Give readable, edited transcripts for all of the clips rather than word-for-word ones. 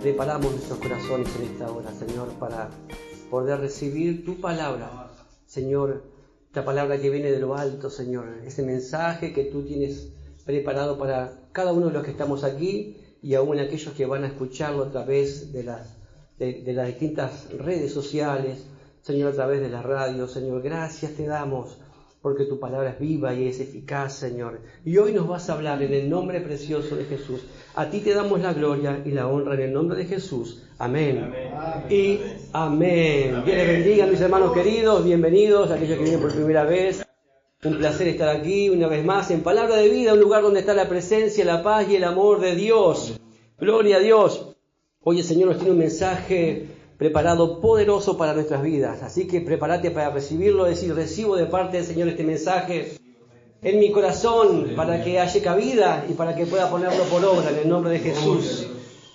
preparamos nuestros corazones en esta hora, Señor, para poder recibir tu palabra, Señor, esta palabra que viene de lo alto, Señor, ese mensaje que tú tienes preparado para cada uno de los que estamos aquí y aún aquellos que van a escucharlo a través de las distintas redes sociales, Señor, a través de la radio. Señor, gracias te damos porque tu palabra es viva y es eficaz, Señor. Y hoy nos vas a hablar en el nombre precioso de Jesús. A ti te damos la gloria y la honra en el nombre de Jesús. Amén. Amén. Y amén. Dios les bendiga, mis hermanos queridos. Bienvenidos a aquellos que vienen por primera vez. Un placer estar aquí una vez más en Palabra de Vida, un lugar donde está la presencia, la paz y el amor de Dios. Gloria a Dios. Hoy el Señor nos tiene un mensaje preparado poderoso para nuestras vidas. Así que prepárate para recibirlo, decir, recibo de parte del Señor este mensaje en mi corazón para que haya cabida y para que pueda ponerlo por obra en el nombre de Jesús.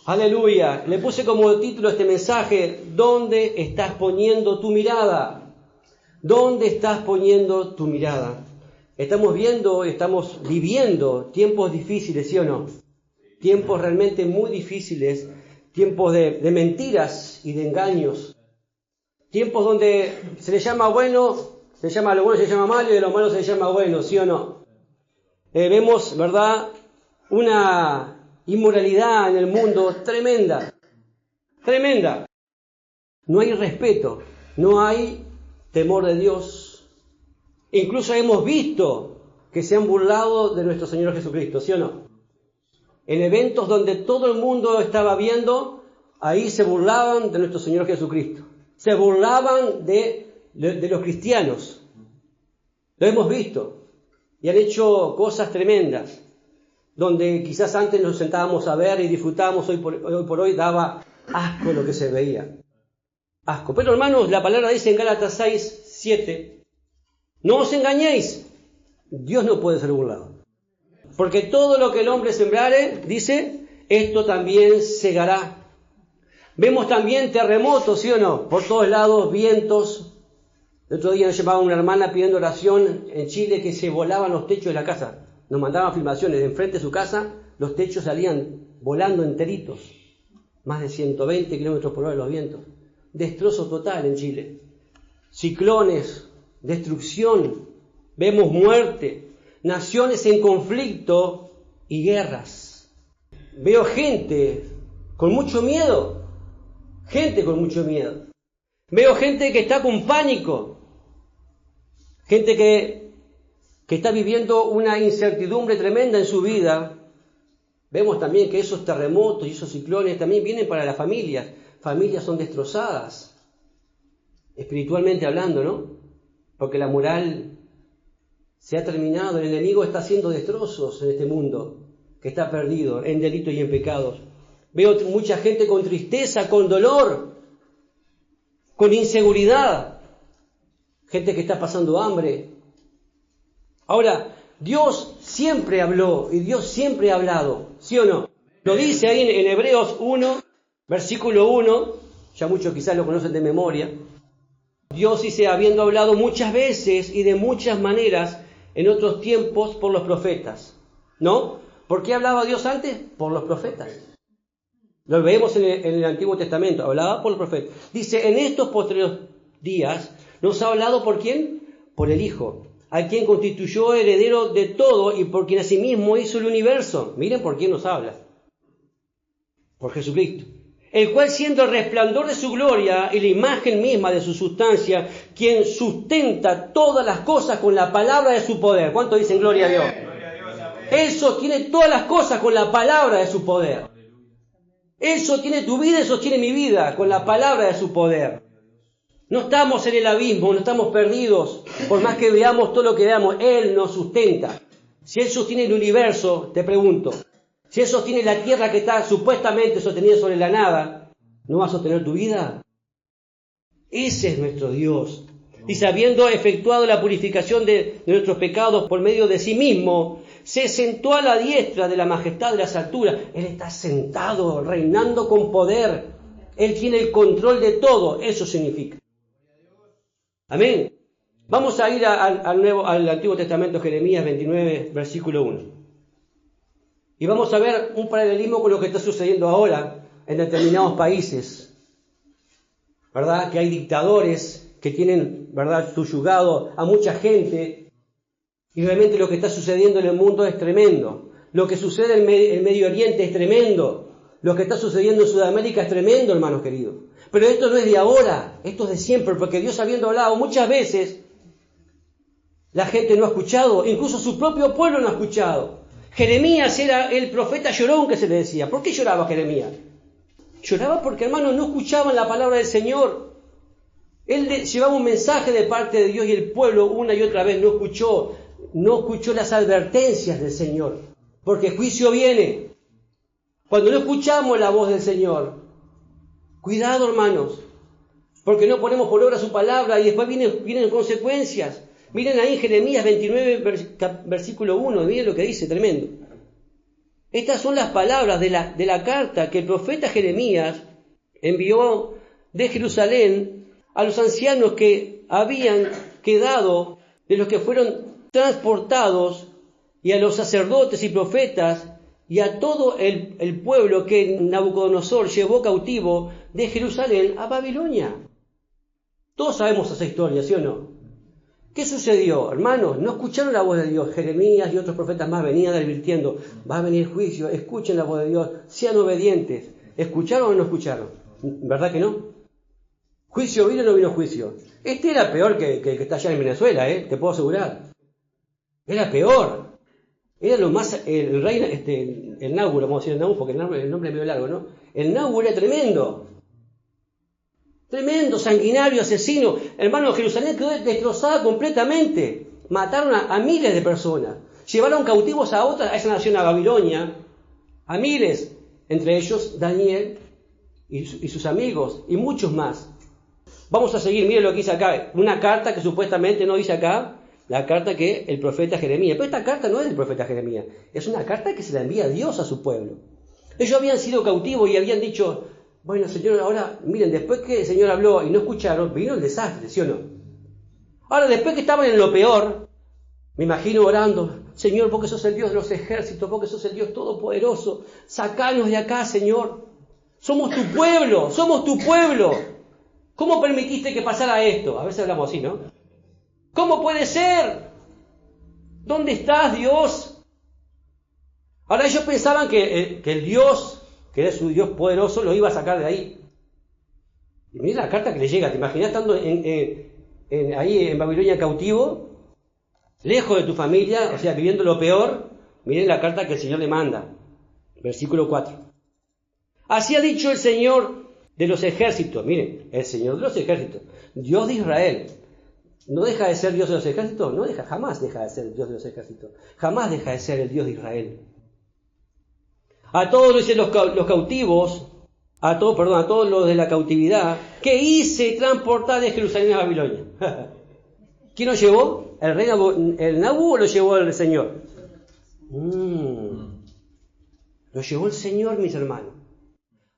Aleluya. Le puse como título a este mensaje, ¿dónde estás poniendo tu mirada? ¿Dónde estás poniendo tu mirada? Estamos viviendo tiempos difíciles, ¿sí o no? Tiempos realmente muy difíciles, tiempos de mentiras y de engaños, tiempos donde se le llama bueno, se llama lo bueno, se llama malo y de lo malo se le llama bueno, ¿sí o no? Vemos, ¿verdad?, una inmoralidad en el mundo tremenda, tremenda. No hay respeto, no hay temor de Dios. Incluso hemos visto que se han burlado de nuestro Señor Jesucristo, ¿sí o no? En eventos donde todo el mundo estaba viendo, ahí se burlaban de nuestro Señor Jesucristo. Se burlaban de los cristianos. Lo hemos visto. Y han hecho cosas tremendas. Donde quizás antes nos sentábamos a ver y disfrutábamos, hoy por hoy daba asco lo que se veía. Asco. Pero hermanos, la palabra dice en Gálatas 6:7, no os engañéis, Dios no puede ser burlado. Porque todo lo que el hombre sembrare, dice, esto también segará. Vemos también terremotos, ¿sí o no? Por todos lados, vientos. El otro día nos llamaba una hermana pidiendo oración en Chile que se volaban los techos de la casa. Nos mandaban filmaciones de enfrente de su casa, los techos salían volando enteritos. Más de 120 kilómetros por hora los vientos. Destrozo total en Chile. Ciclones, destrucción, vemos muerte. Naciones en conflicto y guerras. Veo gente con mucho miedo. Gente con mucho miedo. Veo gente que está con pánico. Gente que está viviendo una incertidumbre tremenda en su vida. Vemos también que esos terremotos y esos ciclones también vienen para las familias. Familias son destrozadas. Espiritualmente hablando, ¿no? Porque la moral se ha terminado, el enemigo está haciendo destrozos en este mundo, que está perdido en delitos y en pecados. Veo mucha gente con tristeza, con dolor, con inseguridad, gente que está pasando hambre. Ahora, Dios siempre habló y Dios siempre ha hablado, ¿sí o no? Lo dice ahí en Hebreos 1, versículo 1, ya muchos quizás lo conocen de memoria. Dios dice, habiendo hablado muchas veces y de muchas maneras en otros tiempos por los profetas, ¿no? ¿Por qué hablaba Dios antes? Por los profetas. Lo vemos en el Antiguo Testamento, hablaba por los profetas. Dice, en estos posteriores días nos ha hablado ¿por quién? Por el Hijo, a quien constituyó heredero de todo y por quien asimismo hizo el universo. Miren por quién nos habla. Por Jesucristo. El cual siendo el resplandor de su gloria y la imagen misma de su sustancia, quien sustenta todas las cosas con la palabra de su poder. ¿Cuánto dicen gloria a Dios? Él sostiene todas las cosas con la palabra de su poder. Él sostiene tu vida y sostiene mi vida con la palabra de su poder. No estamos en el abismo, no estamos perdidos. Por más que veamos todo lo que veamos, Él nos sustenta. Si Él sostiene el universo, te pregunto, si Él sostiene la tierra que está supuestamente sostenida sobre la nada, ¿no va a sostener tu vida? Ese es nuestro Dios. Dice, habiendo efectuado la purificación de nuestros pecados por medio de sí mismo, se sentó a la diestra de la majestad de las alturas. Él está sentado, reinando con poder. Él tiene el control de todo. Eso significa. Amén. Vamos a ir al Antiguo Testamento, Jeremías 29, versículo 1. Y vamos a ver un paralelismo con lo que está sucediendo ahora, en determinados países, ¿verdad? Que hay dictadores que tienen, ¿verdad?, subyugado a mucha gente, y realmente lo que está sucediendo en el mundo es tremendo. Lo que sucede en el Medio Oriente es tremendo. Lo que está sucediendo en Sudamérica es tremendo, hermanos queridos. Pero esto no es de ahora, esto es de siempre, porque Dios, habiendo hablado muchas veces, la gente no ha escuchado, incluso su propio pueblo no ha escuchado. Jeremías era el profeta llorón, que se le decía. ¿Por qué lloraba Jeremías? Lloraba porque, hermanos, no escuchaban la palabra del Señor. Él llevaba un mensaje de parte de Dios y el pueblo una y otra vez no escuchó las advertencias del Señor, porque juicio viene. Cuando no escuchamos la voz del Señor, cuidado, hermanos, porque no ponemos por obra su palabra y después vienen consecuencias. Miren ahí Jeremías 29, versículo 1, miren lo que dice, tremendo. Estas son las palabras de la carta que el profeta Jeremías envió de Jerusalén a los ancianos que habían quedado, de los que fueron transportados, y a los sacerdotes y profetas, y a todo el pueblo que Nabucodonosor llevó cautivo de Jerusalén a Babilonia. Todos sabemos esa historia, ¿sí o no? ¿Qué sucedió, hermanos? No escucharon la voz de Dios. Jeremías y otros profetas más venían advirtiendo: va a venir juicio, escuchen la voz de Dios, sean obedientes. ¿Escucharon o no escucharon? ¿Verdad que no? ¿Juicio vino o no vino juicio? Este era peor que el que está allá en Venezuela, te puedo asegurar. Era peor. Era lo más, el rey, el Nauru, vamos a decir el Nauru porque el nombre es medio largo, ¿no? El Nauru era tremendo. Tremendo, sanguinario, asesino. Hermano, Jerusalén quedó destrozada completamente. Mataron a miles de personas. Llevaron cautivos a esa nación, a Babilonia, a miles. Entre ellos Daniel y sus amigos, y muchos más. Vamos a seguir, miren lo que dice acá. Una carta que supuestamente no dice acá, la carta que el profeta Jeremías. Pero esta carta no es del profeta Jeremías. Es una carta que se la envía Dios a su pueblo. Ellos habían sido cautivos y habían dicho: bueno, Señor, ahora, miren, después que el Señor habló y no escucharon, vino el desastre, ¿sí o no? Ahora, después que estaban en lo peor, me imagino orando: Señor, vos que sos el Dios de los ejércitos, vos que sos el Dios todopoderoso, sacanos de acá, Señor. Somos tu pueblo, somos tu pueblo. ¿Cómo permitiste que pasara esto? A veces hablamos así, ¿no? ¿Cómo puede ser? ¿Dónde estás, Dios? Ahora ellos pensaban que el Dios, que era su Dios poderoso, lo iba a sacar de ahí. Y mira la carta que le llega. ¿Te imaginas estando ahí en Babilonia cautivo, lejos de tu familia, o sea, viviendo lo peor? Miren la carta que el Señor le manda. Versículo 4. Así ha dicho el Señor de los ejércitos. Miren, el Señor de los ejércitos, Dios de Israel. ¿No deja de ser Dios de los ejércitos? Jamás deja de ser el Dios de los ejércitos. Jamás deja de ser el Dios de Israel. A todos los cautivos, a todos los de la cautividad, que hice transportar de Jerusalén a Babilonia. ¿Quién lo llevó? ¿El rey el Nabu o lo llevó el Señor? Lo llevó el Señor, mis hermanos.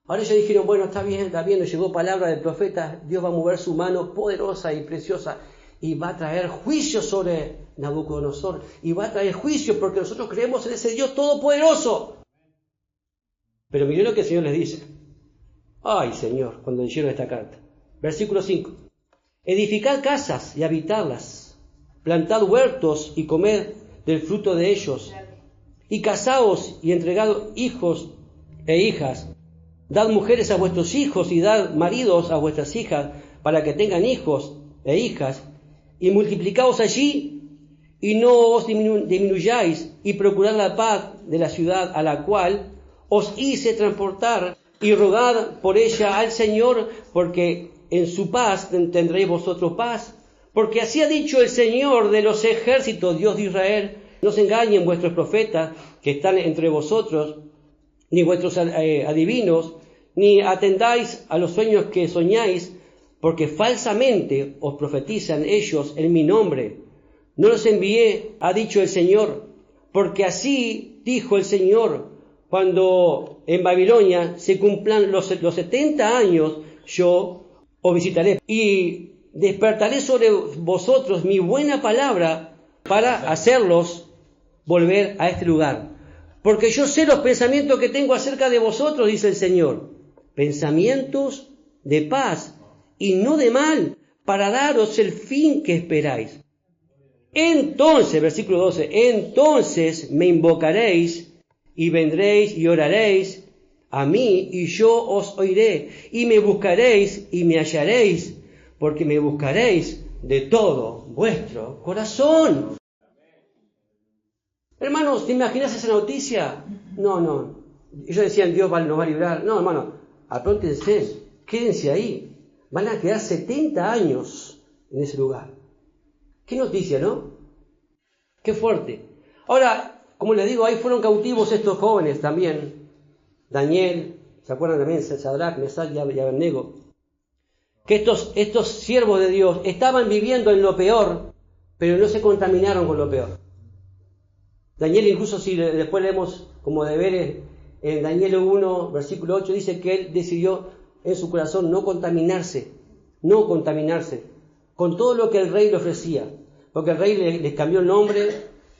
Ahora ellos dijeron: bueno, está bien, nos llegó palabra del profeta, Dios va a mover su mano poderosa y preciosa y va a traer juicio sobre Nabucodonosor, y va a traer juicio porque nosotros creemos en ese Dios todopoderoso. Pero miren lo que el Señor les dice. Ay, Señor, cuando leyeron esta carta. Versículo 5. Edificad casas y habitarlas, plantad huertos y comed del fruto de ellos, y casaos y entregad hijos e hijas. Dad mujeres a vuestros hijos y dad maridos a vuestras hijas, para que tengan hijos e hijas, y multiplicaos allí, y no os disminuyáis, y procurad la paz de la ciudad a la cual os hice transportar, y rogad por ella al Señor, porque en su paz tendréis vosotros paz. Porque así ha dicho el Señor de los ejércitos, Dios de Israel: no se engañen vuestros profetas que están entre vosotros, ni vuestros adivinos, ni atendáis a los sueños que soñáis, porque falsamente os profetizan ellos en mi nombre. No los envié, ha dicho el Señor, porque así dijo el Señor: cuando en Babilonia se cumplan los 70 años, yo os visitaré y despertaré sobre vosotros mi buena palabra para hacerlos volver a este lugar. Porque yo sé los pensamientos que tengo acerca de vosotros, dice el Señor, pensamientos de paz y no de mal, para daros el fin que esperáis. Entonces, versículo 12, entonces me invocaréis y vendréis y oraréis a mí y yo os oiré, y me buscaréis y me hallaréis, porque me buscaréis de todo vuestro corazón. Hermanos, ¿te imaginas esa noticia? No. Ellos decían, Dios nos va a librar. No, hermano, apróntense, quédense ahí. Van a quedar 70 años en ese lugar. Qué noticia, ¿no? Qué fuerte. Ahora, como les digo, ahí fueron cautivos estos jóvenes también. Daniel, ¿se acuerdan también? Sadrach, Mesach y Abednego. Que estos siervos de Dios estaban viviendo en lo peor, pero no se contaminaron con lo peor. Daniel, incluso si después leemos como deberes, en Daniel 1, versículo 8, dice que él decidió en su corazón no contaminarse con todo lo que el rey le ofrecía. Porque el rey les cambió el nombre,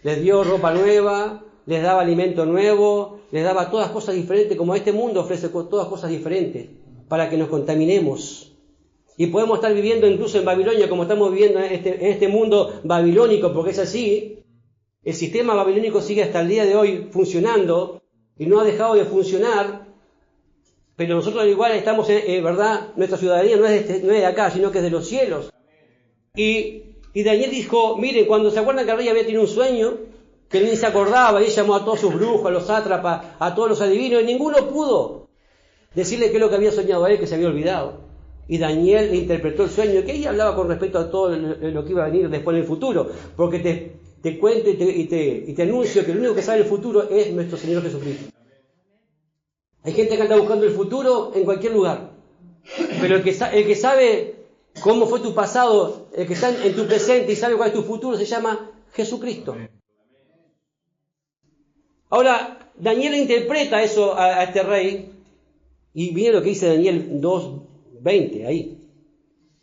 les dio ropa nueva, les daba alimento nuevo, les daba todas cosas diferentes, como este mundo ofrece todas cosas diferentes, para que nos contaminemos. Y podemos estar viviendo incluso en Babilonia, como estamos viviendo en este mundo babilónico, porque es así. El sistema babilónico sigue hasta el día de hoy funcionando y no ha dejado de funcionar, pero nosotros igual estamos, ¿verdad? Nuestra ciudadanía no es de acá, sino que es de los cielos. Y Daniel dijo, miren, cuando se acuerdan que el rey había tenido un sueño, que él ni se acordaba, y él llamó a todos sus brujos, a los sátrapas, a todos los adivinos, y ninguno pudo decirle qué es lo que había soñado a él, que se había olvidado. Y Daniel le interpretó el sueño, que ella hablaba con respecto a todo lo que iba a venir después en el futuro, porque te cuento y te anuncio que el único que sabe el futuro es nuestro Señor Jesucristo. Hay gente que anda buscando el futuro en cualquier lugar, pero el que sabe cómo fue tu pasado, el que está en tu presente y sabe cuál es tu futuro, se llama Jesucristo. Ahora, Daniel interpreta eso a este rey, y viene lo que dice Daniel 2:20 ahí.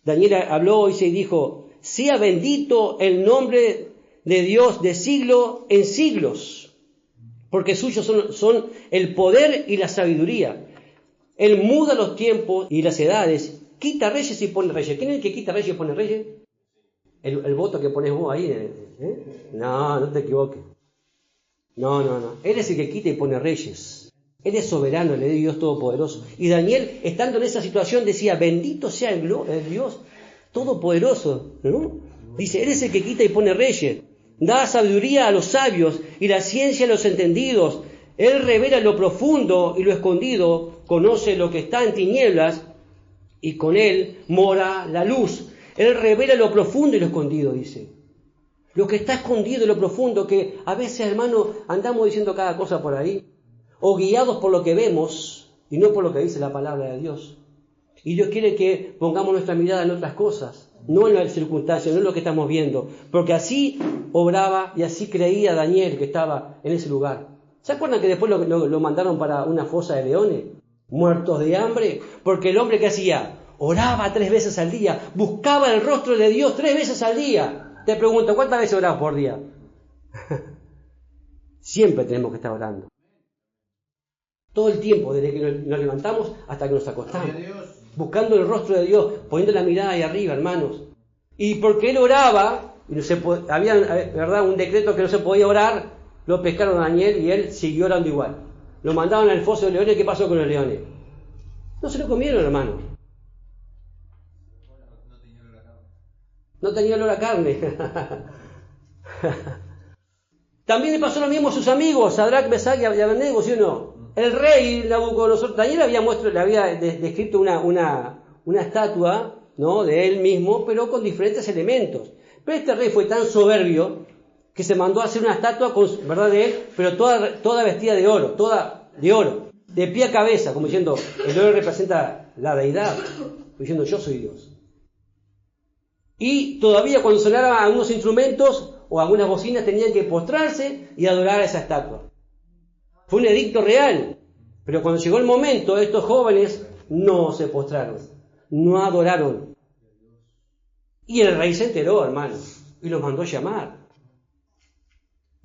Daniel habló y dijo, sea bendito el nombre de Dios de siglo en siglos, porque suyos son el poder y la sabiduría. Él muda los tiempos y las edades, quita reyes y pone reyes. ¿Quién es el que quita reyes y pone reyes? El voto que pones vos ahí. No te equivoques. No. Él es el que quita y pone reyes. Él es soberano, el Dios Todopoderoso. Y Daniel, estando en esa situación, decía, bendito sea el Dios Todopoderoso, ¿no? Dice, Él es el que quita y pone reyes. Da sabiduría a los sabios y la ciencia a los entendidos. Él revela lo profundo y lo escondido, conoce lo que está en tinieblas y con Él mora la luz. Él revela lo profundo y lo escondido, dice. Lo que está escondido y lo profundo, que a veces, hermano, andamos diciendo cada cosa por ahí, o guiados por lo que vemos y no por lo que dice la palabra de Dios. Y Dios quiere que pongamos nuestra mirada en otras cosas, no en las circunstancias, no en lo que estamos viendo, porque así obraba y así creía Daniel que estaba en ese lugar. ¿Se acuerdan que después lo mandaron para una fosa de leones? Muertos de hambre, porque el hombre que hacía, oraba 3 veces al día, buscaba el rostro de Dios 3 veces al día. Te pregunto, ¿cuántas veces oramos por día? Siempre tenemos que estar orando. Todo el tiempo, desde que nos levantamos hasta que nos acostamos. Buscando el rostro de Dios, poniendo la mirada ahí arriba, hermanos. Y porque él oraba, y había, ¿verdad?, un decreto que no se podía orar, lo pescaron a Daniel y él siguió orando igual. Lo mandaban al foso de leones. ¿Qué pasó con los leones? No se lo comieron, hermano. No tenía olor a carne. También le pasó lo mismo a sus amigos, Sadrach, Mesach y Abednego, ¿sí o no? El rey Nabucodonosor, Daniel le había descrito una estatua, ¿no?, de él mismo, pero con diferentes elementos. Pero este rey fue tan soberbio que se mandó a hacer una estatua, ¿verdad?, de él, pero toda vestida de oro, de pie a cabeza, como diciendo, el oro representa la deidad, diciendo, yo soy Dios. Y todavía cuando sonaran algunos instrumentos o algunas bocinas tenían que postrarse y adorar a esa estatua. Fue un edicto real, pero cuando llegó el momento, estos jóvenes no se postraron, no adoraron. Y el rey se enteró, hermano, y los mandó llamar.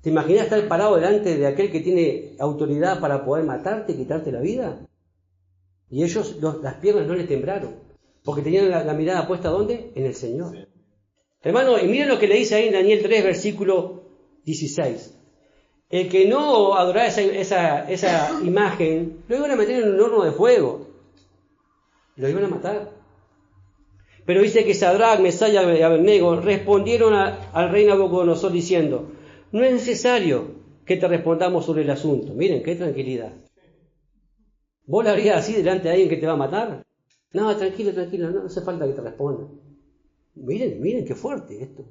¿Te imaginas estar parado delante de aquel que tiene autoridad para poder matarte y quitarte la vida? Y ellos, las piernas no les temblaron, porque tenían la mirada puesta ¿dónde? En el Señor. Sí. Hermano, y miren lo que le dice ahí en Daniel 3, versículo 16. El que no adorara esa imagen, lo iban a meter en un horno de fuego. Lo iban a matar. Pero dice que Sadrach, Mesach y Abednego respondieron al rey Nabucodonosor diciendo: no es necesario que te respondamos sobre el asunto. Miren, qué tranquilidad. ¿Vos le harías así delante de alguien que te va a matar? No, tranquilo, no hace falta que te responda. Miren qué fuerte esto.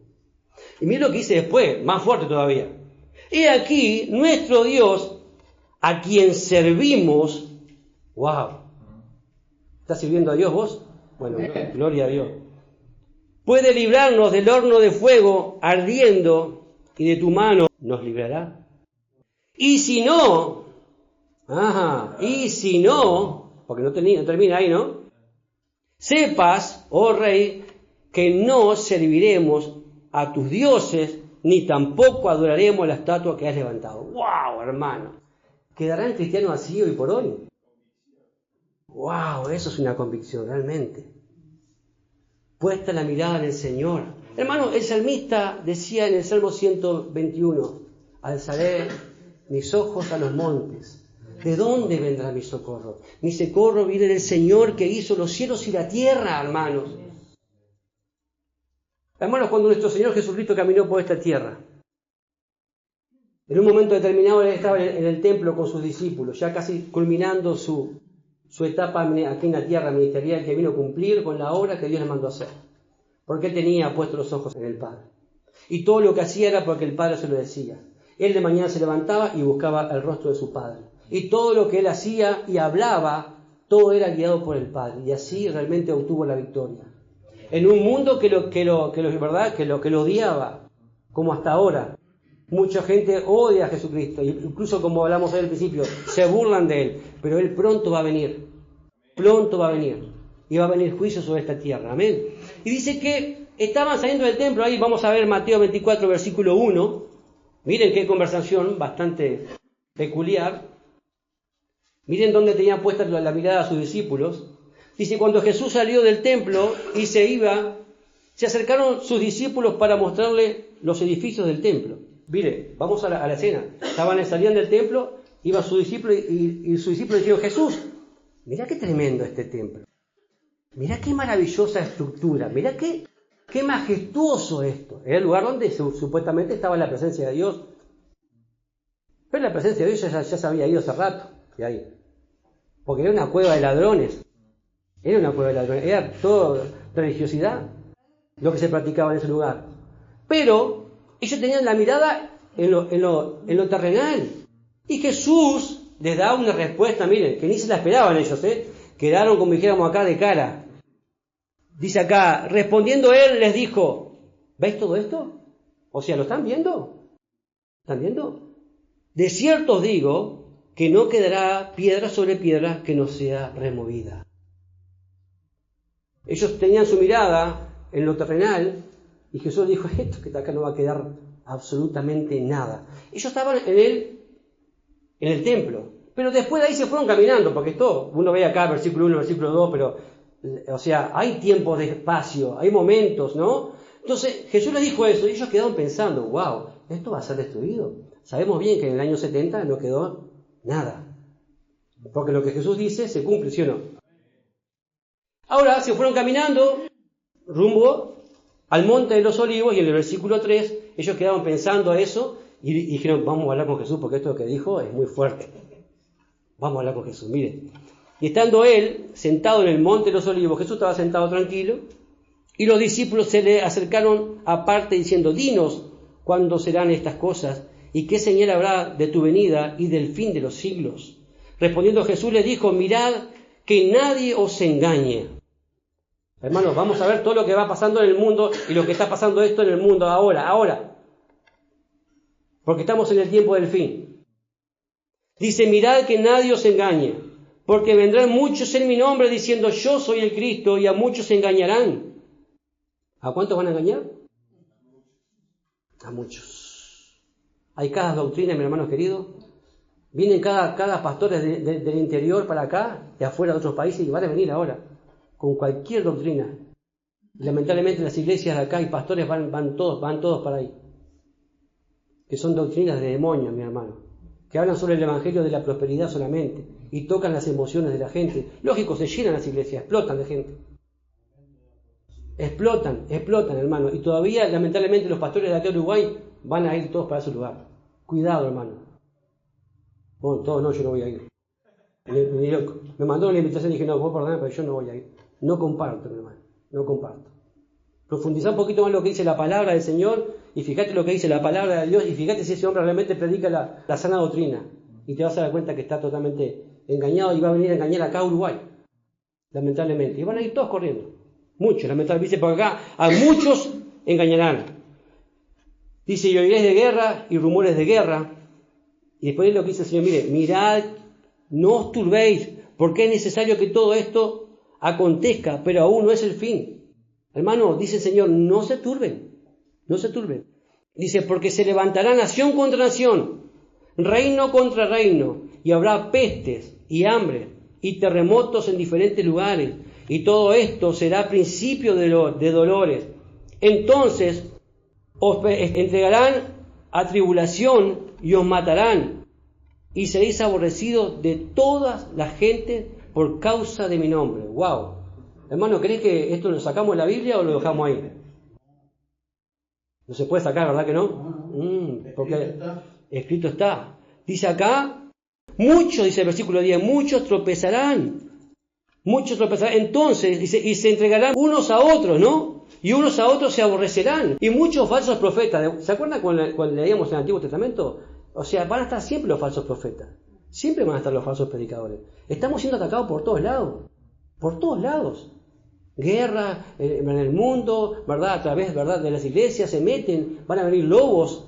Y miren lo que dice después, más fuerte todavía. He aquí nuestro Dios, a quien servimos. ¡Wow! ¿Estás sirviendo a Dios vos? Bueno, gloria a Dios. Puede librarnos del horno de fuego ardiendo, y de tu mano nos librará. Y si no, porque no termina ahí, ¿no? Sepas, oh rey, que no serviremos a tus dioses, ni tampoco adoraremos la estatua que has levantado. ¡Wow, hermano! ¿Quedarán cristianos así hoy por hoy? ¡Wow! Eso es una convicción, realmente. Puesta la mirada en el Señor. Hermano, el salmista decía en el Salmo 121, alzaré mis ojos a los montes. ¿De dónde vendrá mi socorro? Mi socorro viene del Señor que hizo los cielos y la tierra, hermanos. Hermanos, cuando nuestro Señor Jesucristo caminó por esta tierra, en un momento determinado él estaba en el templo con sus discípulos, ya casi culminando su etapa aquí en la tierra ministerial que vino a cumplir con la obra que Dios le mandó a hacer. Porque él tenía puestos los ojos en el Padre. Y todo lo que hacía era porque el Padre se lo decía. Él de mañana se levantaba y buscaba el rostro de su Padre. Y todo lo que él hacía y hablaba, todo era guiado por el Padre. Y así realmente obtuvo la victoria. En un mundo que lo odiaba, como hasta ahora. Mucha gente odia a Jesucristo, incluso como hablamos al principio, se burlan de él, pero él pronto va a venir, y va a venir juicio sobre esta tierra, amén. Y dice que estaban saliendo del templo, ahí vamos a ver Mateo 24, versículo 1, miren qué conversación bastante peculiar, miren dónde tenían puesta la mirada a sus discípulos. Dice, cuando Jesús salió del templo y se iba, se acercaron sus discípulos para mostrarle los edificios del templo. Mire, vamos a la escena. Salían del templo, iba su discípulo y su discípulo dijo: Jesús, mirá qué tremendo este templo. Mirá qué maravillosa estructura. Mirá qué majestuoso esto. Era el lugar donde supuestamente estaba la presencia de Dios. Pero la presencia de Dios ya se había ido hace rato de ahí. Porque era una cueva de ladrones. Era todo religiosidad lo que se practicaba en ese lugar. Pero ellos tenían la mirada en lo terrenal. Y Jesús les da una respuesta, miren, que ni se la esperaban ellos, quedaron, como dijéramos acá, de cara. Dice acá, respondiendo él, les dijo: ¿veis todo esto? O sea, ¿lo están viendo? ¿Están viendo? De cierto os digo que no quedará piedra sobre piedra que no sea removida. Ellos tenían su mirada en lo terrenal, y Jesús dijo: esto que está acá no va a quedar absolutamente nada. Ellos estaban en el templo, pero después de ahí se fueron caminando, porque esto, uno ve acá versículo 1, versículo 2, pero, o sea, hay tiempos de espacio, hay momentos, ¿no? Entonces Jesús les dijo eso, y ellos quedaron pensando: wow, esto va a ser destruido. Sabemos bien que en el año 70 no quedó nada, porque lo que Jesús dice se cumple, ¿sí o no? Ahora se fueron caminando rumbo al monte de los olivos, y en el versículo 3 ellos quedaban pensando eso y dijeron: vamos a hablar con Jesús, porque esto que dijo es muy fuerte. Vamos a hablar con Jesús, miren. Y estando él sentado en el monte de los olivos, Jesús estaba sentado tranquilo, y los discípulos se le acercaron aparte diciendo: dinos cuándo serán estas cosas y qué señal habrá de tu venida y del fin de los siglos. Respondiendo Jesús les dijo: mirad que nadie os engañe. Hermanos, vamos a ver todo lo que va pasando en el mundo y lo que está pasando esto en el mundo ahora. Porque estamos en el tiempo del fin. Dice: mirad que nadie os engañe, porque vendrán muchos en mi nombre diciendo: yo soy el Cristo, y a muchos se engañarán. ¿A cuántos van a engañar? A muchos. Hay cada doctrina, mis hermanos queridos, Vienen cada pastores del interior para acá, de afuera de otros países, y van a venir ahora, con cualquier doctrina. Lamentablemente las iglesias de acá y pastores van todos para ahí. Que son doctrinas de demonios, mi hermano. Que hablan sobre el evangelio de la prosperidad solamente, y tocan las emociones de la gente. Lógico, se llenan las iglesias, explotan de gente. Explotan, hermano. Y todavía, lamentablemente, los pastores de acá de Uruguay van a ir todos para ese lugar. Cuidado, hermano. Bueno, todos no, yo no voy a ir. Me mandó una invitación y dije, no, vos perdoname, pero yo no voy a ir. No comparto, mi hermano, no comparto. Profundizá un poquito más lo que dice la palabra del Señor y fíjate lo que dice la palabra de Dios y fíjate si ese hombre realmente predica la sana doctrina. Y te vas a dar cuenta que está totalmente engañado y va a venir a engañar acá a Uruguay. Lamentablemente. Y van a ir todos corriendo. Muchos, lamentablemente. Dice por acá, a muchos engañarán. Dice, y oiréis de guerra y rumores de guerra. Y después lo que dice el Señor, mire, mirad, no os turbéis, porque es necesario que todo esto acontezca, pero aún no es el fin. Hermano, dice el Señor, no se turben. Dice, porque se levantará nación contra nación, reino contra reino, y habrá pestes y hambre y terremotos en diferentes lugares, y todo esto será principio de dolores. Entonces os entregarán a tribulación y os matarán, y seréis aborrecidos de todas las gentes por causa de mi nombre. ¡Wow! Hermano, ¿crees que esto lo sacamos de la Biblia o lo dejamos ahí? No se puede sacar, ¿verdad que no? Porque escrito está. Dice acá, muchos, dice el versículo 10, muchos tropezarán. Entonces, dice, y se entregarán unos a otros, ¿no? Y unos a otros se aborrecerán. Y muchos falsos profetas. ¿Se acuerdan cuando leíamos el Antiguo Testamento? O sea, van a estar siempre los falsos profetas. Siempre van a estar los falsos predicadores. Estamos siendo atacados por todos lados. Por todos lados. Guerra en el mundo, ¿verdad? A través, ¿verdad?, de las iglesias se meten, van a venir lobos.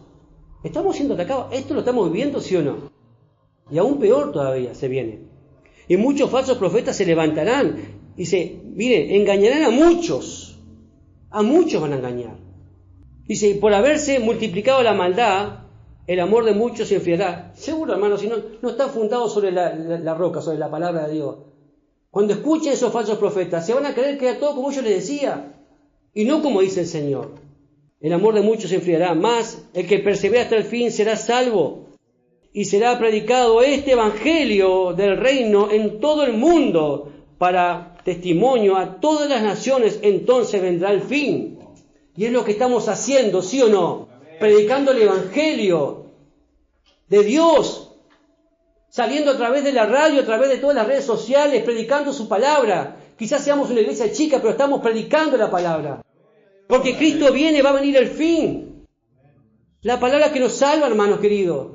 Estamos siendo atacados. ¿Esto lo estamos viviendo, sí o no? Y aún peor todavía se viene. Y muchos falsos profetas se levantarán. Dice, miren, engañarán a muchos. A muchos van a engañar. Dice, por haberse multiplicado la maldad, el amor de muchos se enfriará. Seguro, hermano, si no está fundado sobre la roca, sobre la palabra de Dios. Cuando escuchen esos falsos profetas, se van a creer que era todo como yo les decía, y no como dice el Señor. El amor de muchos se enfriará, más el que persevera hasta el fin será salvo, y será predicado este evangelio del reino en todo el mundo para testimonio a todas las naciones, entonces vendrá el fin. Y es lo que estamos haciendo, ¿sí o no? Predicando el evangelio de Dios, saliendo a través de la radio, a través de todas las redes sociales, predicando su palabra. Quizás seamos una iglesia chica, pero estamos predicando la palabra. Porque Cristo viene, va a venir el fin. La palabra que nos salva, hermanos queridos.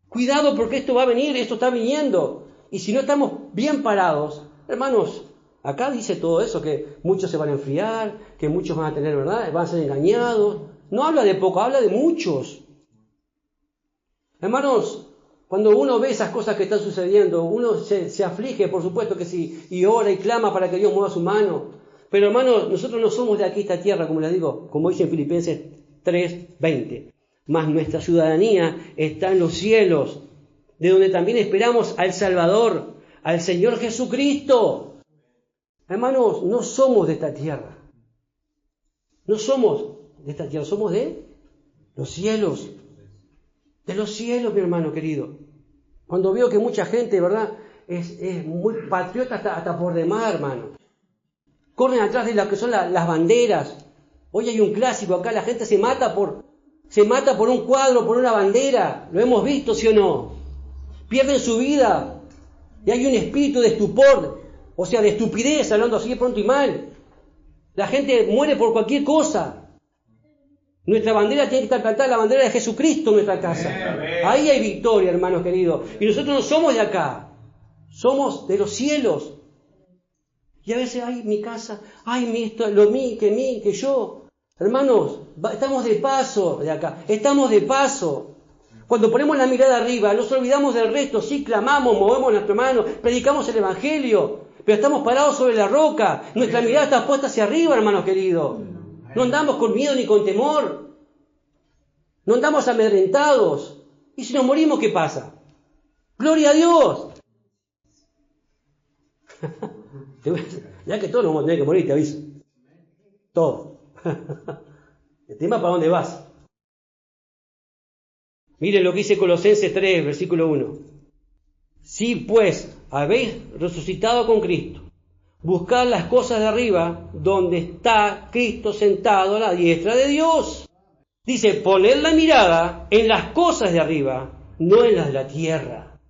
Cuidado porque esto va a venir, esto está viniendo. Y si no estamos bien parados, hermanos, acá dice todo eso, que muchos se van a enfriar, que muchos van a tener, ¿verdad?, van a ser engañados. No habla de poco, habla de muchos. Hermanos, cuando uno ve esas cosas que están sucediendo, uno se aflige, por supuesto que sí, y ora y clama para que Dios mueva su mano. Pero hermanos, nosotros no somos de aquí esta tierra, como les digo, como dice en Filipenses 3:20. Mas nuestra ciudadanía está en los cielos, de donde también esperamos al Salvador, al Señor Jesucristo. Hermanos, no somos de esta tierra. No somos de esta tierra, somos de los cielos. De los cielos, mi hermano querido. Cuando veo que mucha gente, ¿verdad?, es muy patriota hasta por demás, hermano. Corren atrás de lo que son las banderas. Hoy hay un clásico acá, la gente se mata por un cuadro, por una bandera. Lo hemos visto, ¿sí o no? Pierden su vida. Y hay un espíritu de estupor, o sea, de estupidez, hablando así de pronto y mal. La gente muere por cualquier cosa. Nuestra bandera tiene que estar plantada, la bandera de Jesucristo en nuestra casa. Ahí hay victoria, hermanos queridos. Y nosotros no somos de acá, somos de los cielos. Y a veces, ay, mi casa, ay, mi esto, que yo. Hermanos, estamos de paso de acá, estamos de paso. Cuando ponemos la mirada arriba, nos olvidamos del resto, sí, clamamos, movemos nuestras manos, predicamos el evangelio, pero estamos parados sobre la roca. Nuestra mirada está puesta hacia arriba, hermanos queridos. No andamos con miedo ni con temor. No andamos amedrentados. ¿Y si nos morimos, qué pasa? ¡Gloria a Dios! Ya que todos nos vamos a tener que morir, te aviso. Todos. El tema es para dónde vas. Miren lo que dice Colosenses 3, versículo 1. Si pues habéis resucitado con Cristo, buscad las cosas de arriba, donde está Cristo sentado a la diestra de Dios. Dice, poned la mirada en las cosas de arriba, no en las de la tierra.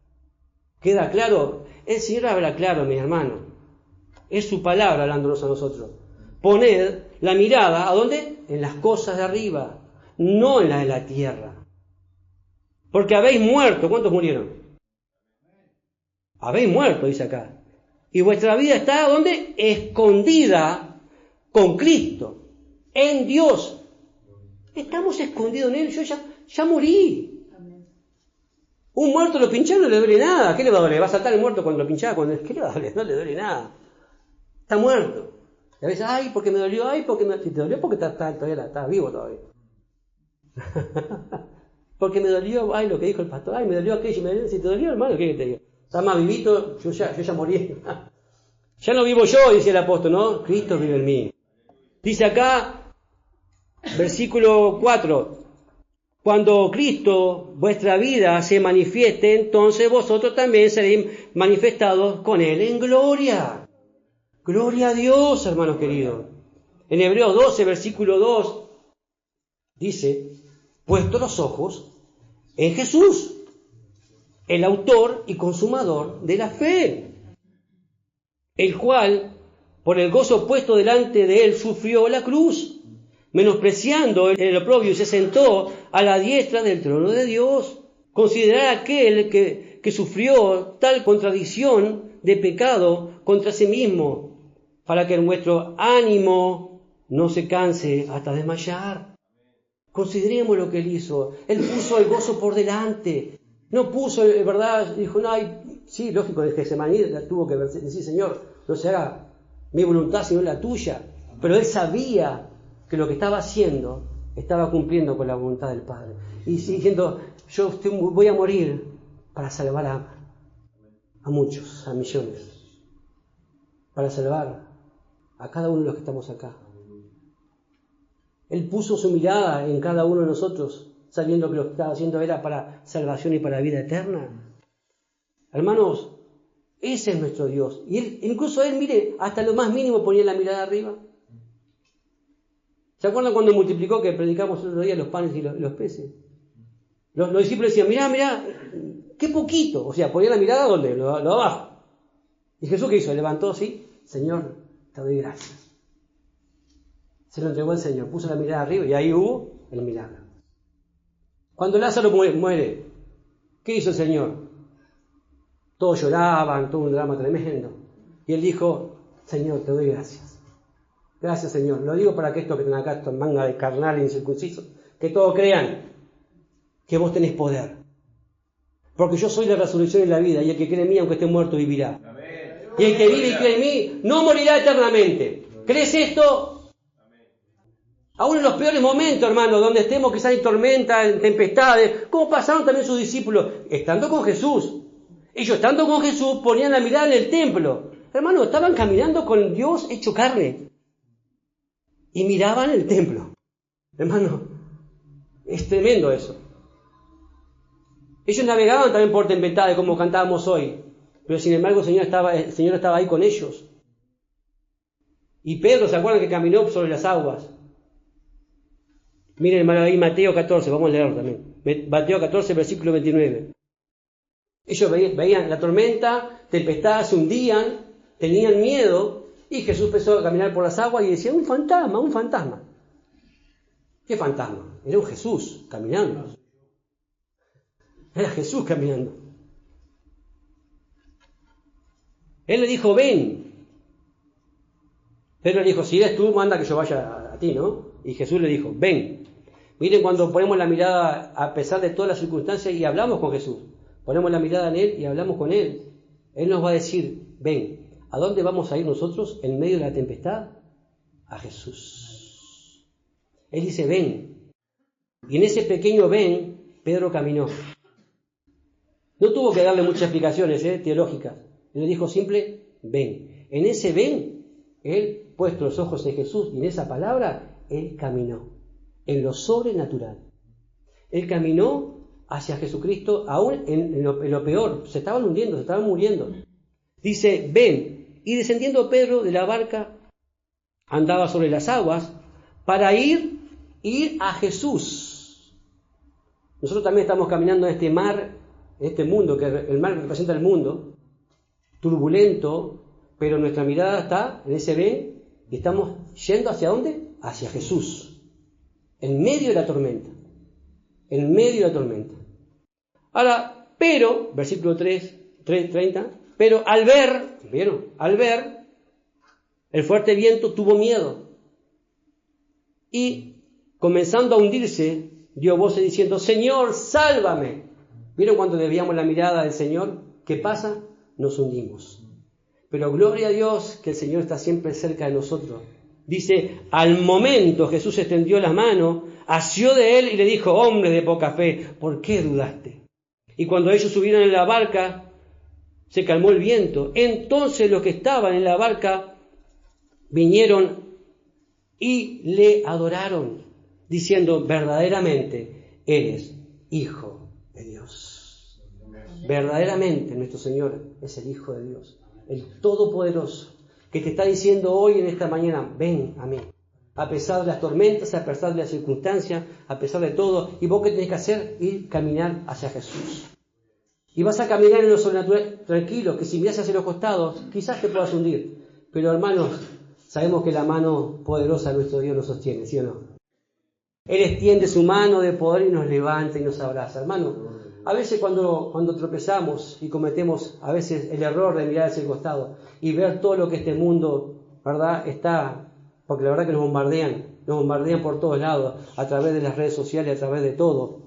¿Queda claro? El Señor habla claro, mis hermanos. Es su palabra hablándonos a nosotros. Poned la mirada, ¿a dónde? En las cosas de arriba, no en las de la tierra. Porque habéis muerto. ¿Cuántos murieron? Habéis muerto, dice acá. Y vuestra vida está, ¿dónde? Escondida con Cristo, en Dios. Estamos escondidos en Él. Yo ya morí. Un muerto lo pincharon, no le duele nada. ¿Qué le va a doler? ¿Va a saltar el muerto cuando lo pinchaba? ¿Qué le va a doler? No le duele nada. Está muerto. Y a veces, ay, porque me dolió, ay, porque me... Si te dolió, porque estás vivo todavía. Porque me dolió, ay, lo que dijo el pastor, ay, me dolió aquello, me dolió. Si te dolió, hermano, ¿qué te digo? Estás más vivito, yo ya morí. Ya no vivo yo, dice el apóstol, ¿no? Cristo vive en mí. Dice acá, versículo 4, cuando Cristo, vuestra vida, se manifieste, entonces vosotros también seréis manifestados con Él en gloria. Gloria a Dios, hermanos queridos. En Hebreos 12, versículo 2, dice, puesto los ojos en Jesús, el autor y consumador de la fe, el cual, por el gozo puesto delante de él, sufrió la cruz, menospreciando el oprobio, y se sentó a la diestra del trono de Dios. Considerad aquel que sufrió tal contradicción de pecado contra sí mismo, para que nuestro ánimo no se canse hasta desmayar. Consideremos lo que él hizo. Él puso el gozo por delante. No puso, ¿verdad? Dijo, no, sí, lógico, de Getsemaní tuvo que decir, Señor, no se haga mi voluntad sino la tuya. Pero él sabía que lo que estaba haciendo estaba cumpliendo con la voluntad del Padre. Y diciendo, yo voy a morir para salvar a muchos, a millones. Para salvar a cada uno de los que estamos acá. Él puso su mirada en cada uno de nosotros, sabiendo que lo que estaba haciendo era para salvación y para vida eterna. Hermanos, ese es nuestro Dios. Y incluso él, mire, hasta lo más mínimo ponía la mirada arriba. ¿Se acuerdan cuando multiplicó, que predicamos el otro día, los panes y los peces? Los discípulos decían, mirá, qué poquito. O sea, ponía la mirada ¿dónde? Lo abajo. ¿Y Jesús qué hizo? Levantó así, Señor, te doy gracias. Se lo entregó al Señor, puso la mirada arriba y ahí hubo el milagro. Cuando Lázaro muere, ¿qué hizo el Señor? Todos lloraban, todo un drama tremendo. Y él dijo, Señor, te doy gracias. Gracias, Señor. Lo digo para que estos que están acá, estos manga de carnal e incircuncisos, que todos crean que vos tenés poder. Porque yo soy la resurrección y la vida, y el que cree en mí, aunque esté muerto, vivirá. Amén. Y el que vive y cree en mí, no morirá eternamente. ¿Crees esto? Aún en los peores momentos, hermano, donde estemos quizás en tormenta, en tempestades, como pasaron también sus discípulos, estando con Jesús. Ellos estando con Jesús ponían la mirada en el templo. Hermano, estaban caminando con Dios hecho carne. Y miraban el templo. Hermano, es tremendo eso. Ellos navegaban también por tempestades, como cantábamos hoy. Pero sin embargo el Señor estaba ahí con ellos. Y Pedro, ¿se acuerdan que caminó sobre las aguas? Miren, hermano, ahí Mateo 14, vamos a leerlo también. Mateo 14, versículo 29. Ellos veían la tormenta, tempestad, se hundían, tenían miedo, y Jesús empezó a caminar por las aguas y decía, un fantasma, un fantasma. ¿Qué fantasma? Era un Jesús caminando. Era Jesús caminando. Él le dijo, ven. Pedro le dijo, si eres tú, manda que yo vaya a ti, ¿no? Y Jesús le dijo, ven. Miren cuando ponemos la mirada a pesar de todas las circunstancias y hablamos con Jesús. Ponemos la mirada en Él y hablamos con Él. Él nos va a decir, ven. ¿A dónde vamos a ir nosotros en medio de la tempestad? A Jesús. Él dice, ven. Y en ese pequeño ven, Pedro caminó. No tuvo que darle muchas explicaciones teológicas. Él le dijo simple, ven. En ese ven, él, puesto los ojos en Jesús y en esa palabra, él caminó en lo sobrenatural. Él caminó hacia Jesucristo aún en lo peor. Se estaban hundiendo, se estaban muriendo. Dice, ven. Y descendiendo Pedro de la barca, andaba sobre las aguas para ir a Jesús. Nosotros también estamos caminando en este mar, en este mundo, que el mar representa el mundo, turbulento, pero nuestra mirada está en ese ven y estamos yendo ¿hacia dónde? Hacia Jesús, en medio de la tormenta, en medio de la tormenta. Ahora, pero, versículo 30, pero al ver, ¿vieron? Al ver el fuerte viento tuvo miedo y comenzando a hundirse, dio voces diciendo, Señor, sálvame. ¿Vieron cuando desviamos la mirada del Señor? ¿Qué pasa? Nos hundimos. Pero gloria a Dios que el Señor está siempre cerca de nosotros. Dice, al momento Jesús extendió la mano, asió de él y le dijo, hombre de poca fe, ¿por qué dudaste? Y cuando ellos subieron en la barca, se calmó el viento. Entonces los que estaban en la barca vinieron y le adoraron, diciendo, verdaderamente eres Hijo de Dios. Verdaderamente nuestro Señor es el Hijo de Dios, el Todopoderoso, que te está diciendo hoy en esta mañana, ven a mí, a pesar de las tormentas, a pesar de las circunstancias, a pesar de todo. ¿Y vos qué tenés que hacer? Ir caminar hacia Jesús. Y vas a caminar en lo sobrenatural tranquilo, que si miras hacia los costados, quizás te puedas hundir. Pero hermanos, sabemos que la mano poderosa de nuestro Dios nos sostiene, ¿sí o no? Él extiende su mano de poder y nos levanta y nos abraza. Hermano, a veces cuando tropezamos y cometemos a veces el error de mirar hacia el costado y ver todo lo que este mundo, ¿verdad?, está, porque la verdad que nos bombardean por todos lados, a través de las redes sociales, a través de todo,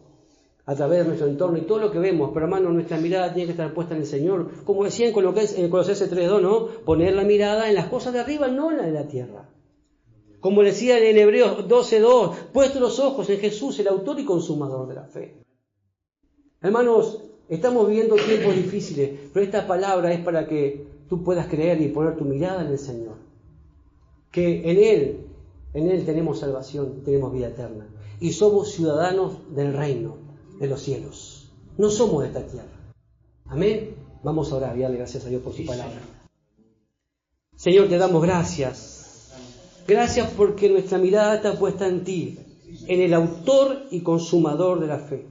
a través de nuestro entorno y todo lo que vemos. Pero hermano, nuestra mirada tiene que estar puesta en el Señor, como decía en Colosenses 3:2, ¿no? Poner la mirada en las cosas de arriba, no en la de la tierra. Como decía en Hebreos 12:2, puesto los ojos en Jesús, el autor y consumador de la fe. Hermanos, estamos viviendo tiempos difíciles, pero esta palabra es para que tú puedas creer y poner tu mirada en el Señor. Que en Él tenemos salvación, tenemos vida eterna. Y somos ciudadanos del reino de los cielos. No somos de esta tierra. Amén. Vamos a orar y darle gracias a Dios por su palabra. Señor, te damos gracias. Gracias porque nuestra mirada está puesta en ti, en el autor y consumador de la fe.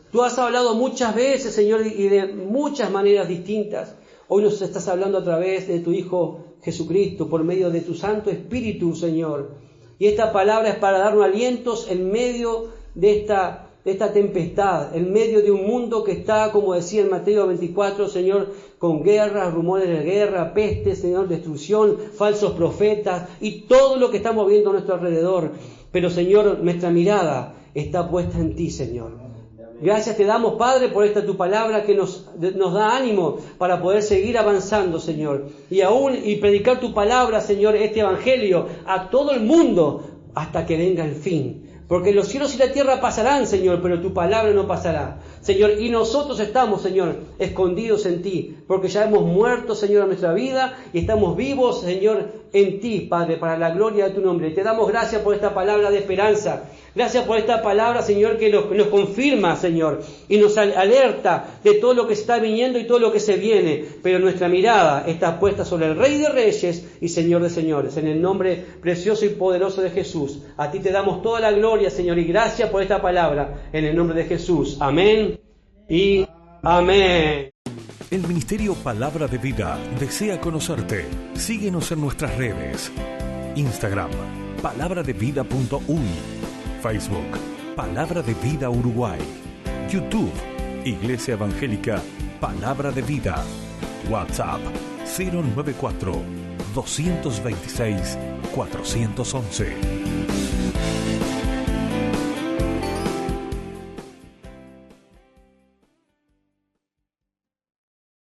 Tú has hablado muchas veces, Señor, y de muchas maneras distintas. Hoy nos estás hablando a través de tu Hijo Jesucristo, por medio de tu Santo Espíritu, Señor. Y esta palabra es para darnos alientos en medio de esta tempestad, en medio de un mundo que está, como decía en Mateo 24, Señor, con guerras, rumores de guerra, peste, Señor, destrucción, falsos profetas y todo lo que estamos viendo a nuestro alrededor. Pero, Señor, nuestra mirada está puesta en ti, Señor. Gracias te damos, Padre, por esta tu palabra que nos da ánimo para poder seguir avanzando, Señor. Y predicar tu palabra, Señor, este evangelio a todo el mundo hasta que venga el fin. Porque los cielos y la tierra pasarán, Señor, pero tu palabra no pasará. Señor, y nosotros estamos, Señor, escondidos en ti, porque ya hemos muerto, Señor, en nuestra vida y estamos vivos, Señor, en ti, Padre, para la gloria de tu nombre. Te damos gracias por esta palabra de esperanza. Gracias por esta palabra, Señor, que nos confirma, Señor, y nos alerta de todo lo que está viniendo y todo lo que se viene. Pero nuestra mirada está puesta sobre el Rey de Reyes y Señor de Señores. En el nombre precioso y poderoso de Jesús. A ti te damos toda la gloria, Señor, y gracias por esta palabra. En el nombre de Jesús. Amén y amén. El Ministerio Palabra de Vida desea conocerte. Síguenos en nuestras redes. Instagram, palabradevida.uy. Facebook, Palabra de Vida Uruguay. YouTube, Iglesia Evangélica Palabra de Vida. WhatsApp, 094-226-411.